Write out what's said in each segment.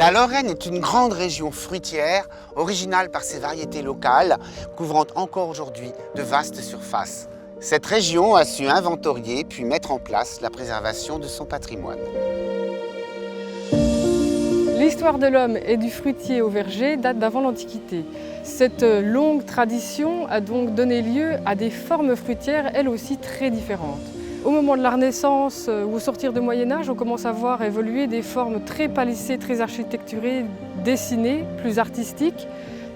La Lorraine est une grande région fruitière, originale par ses variétés locales, couvrant encore aujourd'hui de vastes surfaces. Cette région a su inventorier puis mettre en place la préservation de son patrimoine. L'histoire de l'homme et du fruitier au verger date d'avant l'Antiquité. Cette longue tradition a donc donné lieu à des formes fruitières, elles aussi très différentes. Au moment de la Renaissance ou au sortir du Moyen-Âge, on commence à voir évoluer des formes très palissées, très architecturées, dessinées, plus artistiques.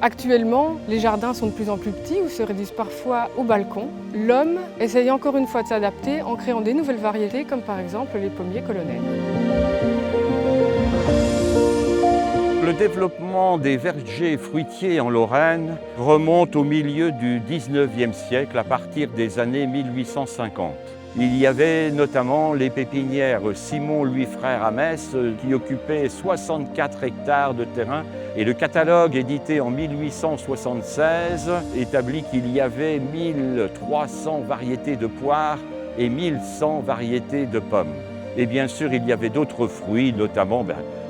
Actuellement, les jardins sont de plus en plus petits ou se réduisent parfois au balcon. L'homme essaye encore une fois de s'adapter en créant des nouvelles variétés, comme par exemple les pommiers colonnaires. Le développement des vergers fruitiers en Lorraine remonte au milieu du XIXe siècle, à partir des années 1850. Il y avait notamment les pépinières Simon-Louis Frère à Metz qui occupaient 64 hectares de terrain et le catalogue édité en 1876 établit qu'il y avait 1300 variétés de poires et 1100 variétés de pommes. Et bien sûr, il y avait d'autres fruits, notamment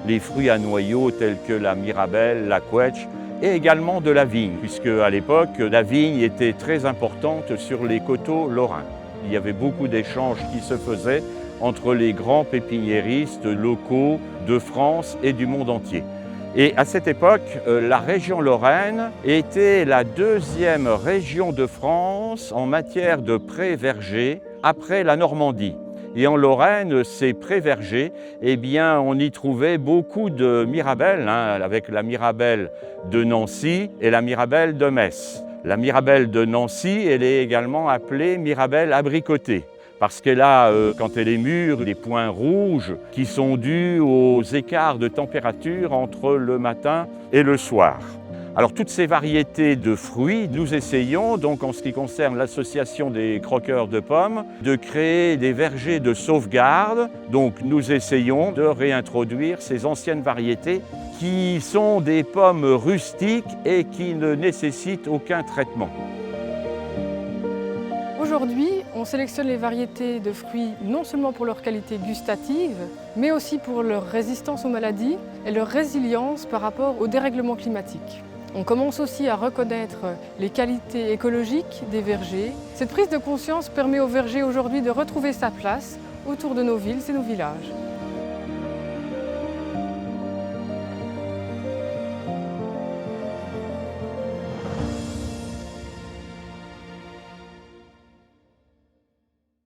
les fruits à noyaux tels que la mirabelle, la quetch et également de la vigne, puisque à l'époque, la vigne était très importante sur les coteaux lorrains. Il y avait beaucoup d'échanges qui se faisaient entre les grands pépiniéristes locaux de France et du monde entier. Et à cette époque, la région Lorraine était la deuxième région de France en matière de pré-vergers après la Normandie. Et en Lorraine, ces pré-vergers, eh bien, on y trouvait beaucoup de mirabelles, avec la mirabelle de Nancy et la mirabelle de Metz. La mirabelle de Nancy, elle est également appelée mirabelle abricotée, parce qu'elle a, quand elle est mûre, des points rouges qui sont dus aux écarts de température entre le matin et le soir. Alors toutes ces variétés de fruits, nous essayons donc en ce qui concerne l'association des croqueurs de pommes de créer des vergers de sauvegarde. Donc nous essayons de réintroduire ces anciennes variétés qui sont des pommes rustiques et qui ne nécessitent aucun traitement. Aujourd'hui, on sélectionne les variétés de fruits non seulement pour leur qualité gustative, mais aussi pour leur résistance aux maladies et leur résilience par rapport au dérèglement climatique. On commence aussi à reconnaître les qualités écologiques des vergers. Cette prise de conscience permet aux vergers aujourd'hui de retrouver sa place autour de nos villes et nos villages.